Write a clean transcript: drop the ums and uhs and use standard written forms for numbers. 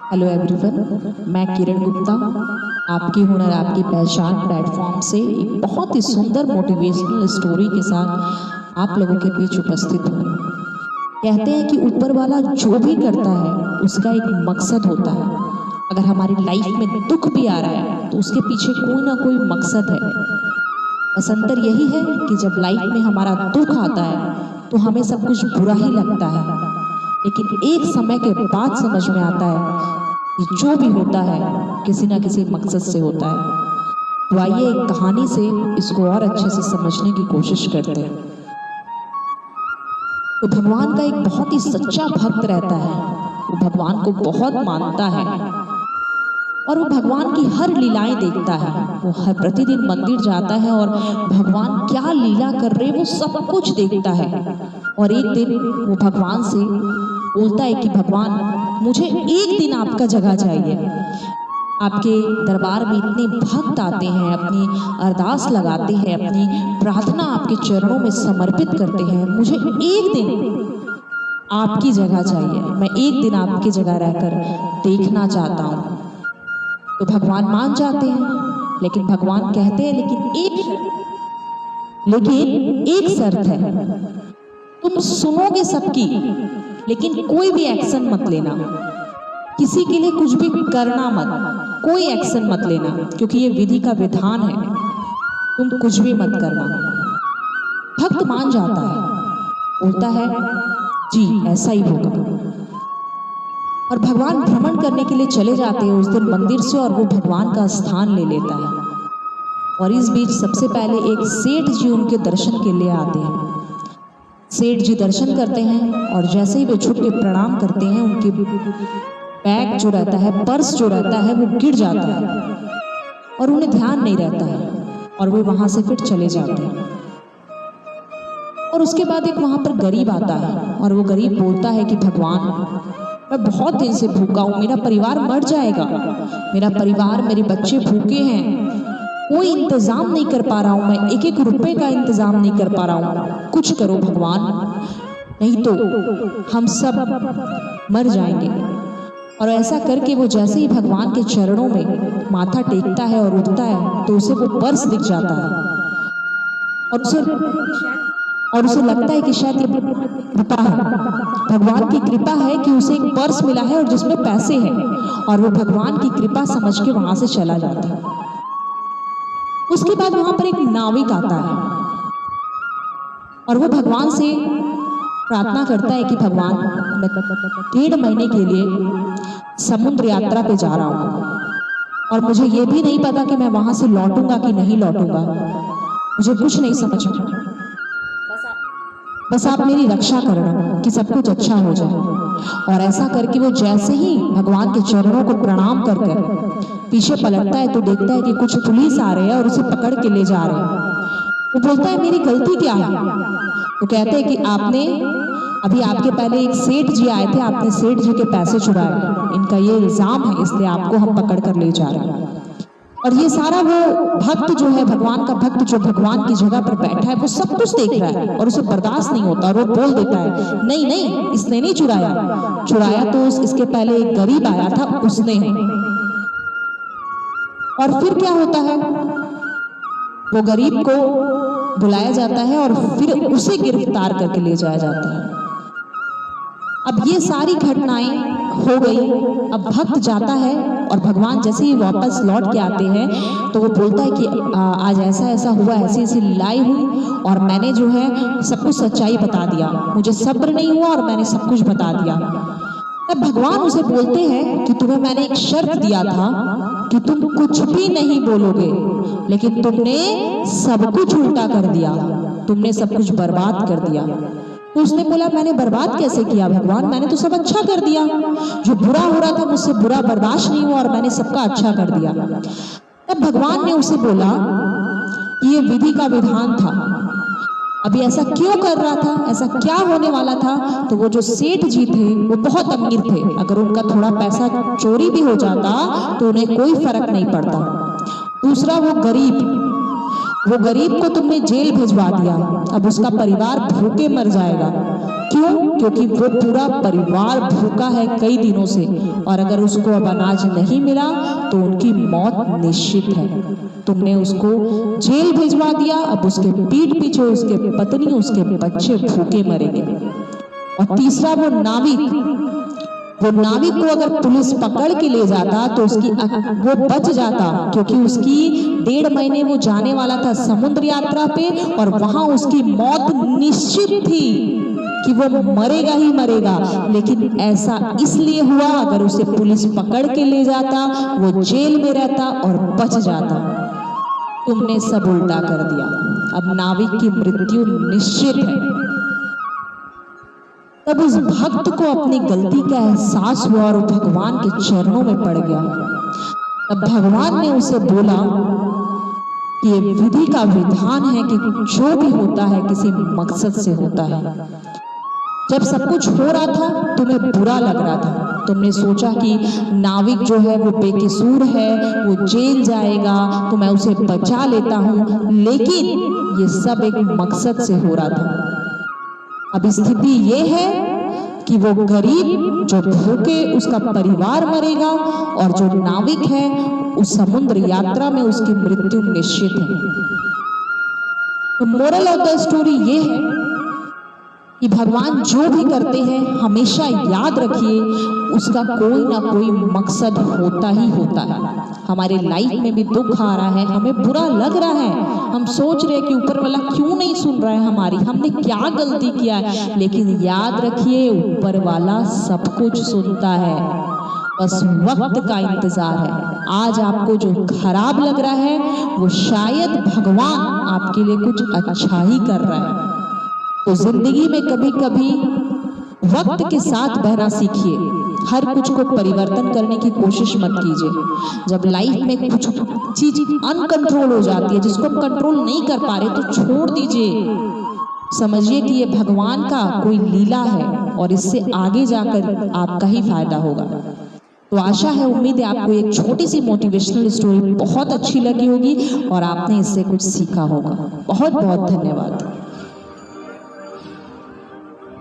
Hello everyone, मैं किरण गुप्ता आपकी हुनर आपकी पहचान प्लेटफॉर्म से एक बहुत ही सुंदर मोटिवेशनल स्टोरी के साथ आप लोगों के बीच उपस्थित हूँ। कहते हैं कि ऊपर वाला जो भी करता है उसका एक मकसद होता है। अगर हमारी लाइफ में दुख भी आ रहा है तो उसके पीछे कोई ना कोई मकसद है। बस अंतर यही है कि जब लाइफ में हमारा दुख आता है तो हमें सब कुछ बुरा ही लगता है, लेकिन एक समय के बाद समझ में आता है कि जो भी होता है किसी ना किसी मकसद से होता है। तो आइए एक कहानी से इसको और अच्छे से समझने की कोशिश करते हैं। तो भगवान का एक बहुत ही सच्चा भक्त रहता है। वो भगवान को बहुत मानता है और वो भगवान की हर लीलाएं देखता है। वो हर प्रतिदिन मंदिर जाता है और भगवान क्या लीला कर रहे वो सब कुछ देखता है। और एक दिन वो भगवान से बोलता है कि भगवान, मुझे एक दिन आपका जगह चाहिए। आपके दरबार में इतने भक्त आते हैं, अपनी अरदास लगाते हैं, अपनी प्रार्थना आपके चरणों में समर्पित करते हैं। मुझे एक दिन आपकी जगह चाहिए। मैं एक दिन आपकी जगह रहकर देखना चाहता हूँ। तो भगवान मान जाते हैं, लेकिन भगवान कहते हैं लेकिन एक शर्त है, तुम सुनोगे सबकी लेकिन कोई भी एक्शन मत लेना। किसी के लिए कुछ भी करना मत, कोई एक्शन मत लेना, क्योंकि ये विधि का विधान है। तुम कुछ भी मत करना। भक्त मान जाता है, बोलता है जी ऐसा ही होगा। और भगवान भ्रमण करने के लिए चले जाते हैं उस दिन मंदिर से, और वो भगवान का स्थान ले लेता है। और इस बीच सबसे पहले एक सेठ जी उनके दर्शन के लिए आते हैं। सेठ जी दर्शन करते हैं और जैसे ही वे झुक के प्रणाम करते हैं, उनके बैग जो रहता है, पर्स जो रहता है, वो गिर जाता है और उन्हें ध्यान नहीं रहता है और वे वहां से फिर चले जाते हैं। और उसके बाद एक वहां पर गरीब आता है और वो गरीब बोलता है कि भगवान, मैं बहुत दिन से भूखा हूँ, मेरा परिवार मर जाएगा। मेरा परिवार, मेरे बच्चे भूखे हैं, कोई इंतजाम नहीं कर पा रहा हूँ। मैं एक एक रुपए का इंतजाम नहीं कर पा रहा हूँ। कुछ करो भगवान, नहीं तो हम सब मर जाएंगे। और ऐसा करके वो जैसे ही भगवान के चरणों में माथा टेकता है और उठता है तो उसे वो पर्स दिख जाता है और उसे लगता है कि शायद ये कृपा है, भगवान की कृपा है कि उसे एक पर्स मिला है और जिसमें पैसे हैं। और वो भगवान की कृपा समझ के वहां से चला जाता है। उसके बाद वहां पर एक नाविक आता है और वो भगवान से प्रार्थना करता है कि भगवान, मैं 1.5 महीने के लिए समुद्र यात्रा पे जा रहा हूँ और मुझे ये भी नहीं पता कि मैं वहां से लौटूंगा कि नहीं लौटूंगा। मुझे कुछ नहीं समझ में, बस आप मेरी रक्षा करना कि सब कुछ अच्छा हो जाए। और ऐसा करके वो जैसे ही भगवान के चरणों को प्रणाम कर पीछे पलटता है तो देखता है कि कुछ पुलिस आ रहे हैं और उसे पकड़ के ले जा रहे हैं। वो बोलता है मेरी गलती क्या है? वो कहते हैं कि आपने अभी आपके पहले एक सेठ जी आए थे, आपने सेठ जी के पैसे चुराए, इनका ये इल्जाम है, इसलिए आपको हम पकड़ कर ले जा रहे हैं। और ये सारा वो भक्त जो है, भगवान का भक्त जो भगवान की जगह पर बैठा है, वो सब कुछ देख रहा है और उसे बर्दाश्त नहीं होता और वो बोल देता है नहीं नहीं, इसने नहीं चुराया तो इसके पहले एक गरीब आया था, उसने। और फिर क्या होता है, वो गरीब को बुलाया जाता है और फिर उसे गिरफ्तार करके ले जाया जाता है। अब ये सारी घटनाएं हो गई। अब भक्त जाता है और भगवान जैसे ही वापस लौट के आते हैं तो वो बोलता है कि आज ऐसा ऐसा हुआ, ऐसी ऐसी लीलाएं हुई और मैंने जो है सब कुछ सच्चाई बता दिया, मुझे सब्र नहीं हुआ और मैंने सब कुछ बता दिया। तब भगवान उसे बोलते हैं कि तुम्हें मैंने एक शर्त दिया था कि तुम कुछ भी नहीं बोलोगे, लेकिन तुमने सब कुछ उल्टा कर दिया, तुमने सब कुछ बर्बाद कर दिया। तो उसने बोला मैंने बर्बाद कैसे किया भगवान, मैंने तो सब अच्छा कर दिया। जो बुरा हो रहा था मुझसे बुरा बर्दाश्त नहीं हुआ और मैंने सबका अच्छा कर दिया। तब भगवान ने उसे बोला कि ये विधि का विधान था। अभी ऐसा क्यों कर रहा था, ऐसा क्या होने वाला था? तो वो जो सेठ जी थे वो बहुत अमीर थे, अगर उनका थोड़ा पैसा चोरी भी हो जाता तो उन्हें कोई फर्क नहीं पड़ता। दूसरा वो गरीब को तुमने जेल भिजवा दिया, अब उसका परिवार भूखे मर जाएगा। क्यों? क्योंकि वो पूरा परिवार भूखा है कई दिनों से, और अगर उसको अब अनाज नहीं मिला तो उनकी मौत निश्चित है। तुमने उसको जेल भिजवा दिया, अब उसके पीठ पीछे उसके पत्नी उसके बच्चे भूखे मरेंगे। और तीसरा वो नाविक को अगर पुलिस पकड़ के ले जाता तो वो बच जाता, क्योंकि उसकी 1.5 महीने वो जाने वाला था समुद्र यात्रा पे, और वहां उसकी मौत निश्चित थी कि वो मरेगा ही मरेगा। लेकिन ऐसा इसलिए हुआ, अगर उसे पुलिस पकड़ के ले जाता वो जेल में रहता और बच जाता। तुमने सब उल्टा कर दिया। अब नाविक की मृत्यु निश्चित है। तब उस भक्त को अपनी गलती का एहसास हुआ और भगवान के चरणों में पड़ गया। तब भगवान ने उसे बोला कि ये विधि का विधान है कि जो भी होता है किसी मकसद से होता है। जब सब कुछ हो रहा था तुम्हें बुरा लग रहा था, तुमने सोचा कि नाविक जो है वो बेकसूर है, वो जेल जाएगा तो मैं उसे बचा लेता हूं, लेकिन ये सब एक मकसद से हो रहा था। अब स्थिति ये है कि वो गरीब जो भूखे उसका परिवार मरेगा, और जो नाविक है उस समुद्र यात्रा में उसकी मृत्यु निश्चित है। तो मोरल ऑफ द स्टोरी ये है कि भगवान जो भी करते हैं हमेशा याद रखिए उसका कोई ना कोई मकसद होता ही होता है। हमारे लाइफ में भी दुख आ रहा है, हमें बुरा लग रहा है, हम सोच रहे हैं कि ऊपर वाला क्यों नहीं सुन रहा है हमारी, हमने क्या गलती किया है, लेकिन याद रखिए ऊपर वाला सब कुछ सुनता है, बस वक्त का इंतजार है। आज आपको जो खराब लग रहा है वो शायद भगवान आपके लिए कुछ अच्छा ही कर रहा है। तो जिंदगी में कभी कभी वक्त के साथ बहना सीखिए, हर कुछ को परिवर्तन करने की कोशिश मत कीजिए। जब लाइफ में कुछ चीज अनकंट्रोल हो जाती है, जिसको हम कंट्रोल नहीं कर पा रहे, तो छोड़ दीजिए। समझिए कि ये भगवान का कोई लीला है और इससे आगे जाकर आपका ही फायदा होगा। तो आशा है, उम्मीद है आपको एक छोटी सी मोटिवेशनल स्टोरी बहुत अच्छी लगी होगी और आपने इससे कुछ सीखा होगा। बहुत बहुत धन्यवाद।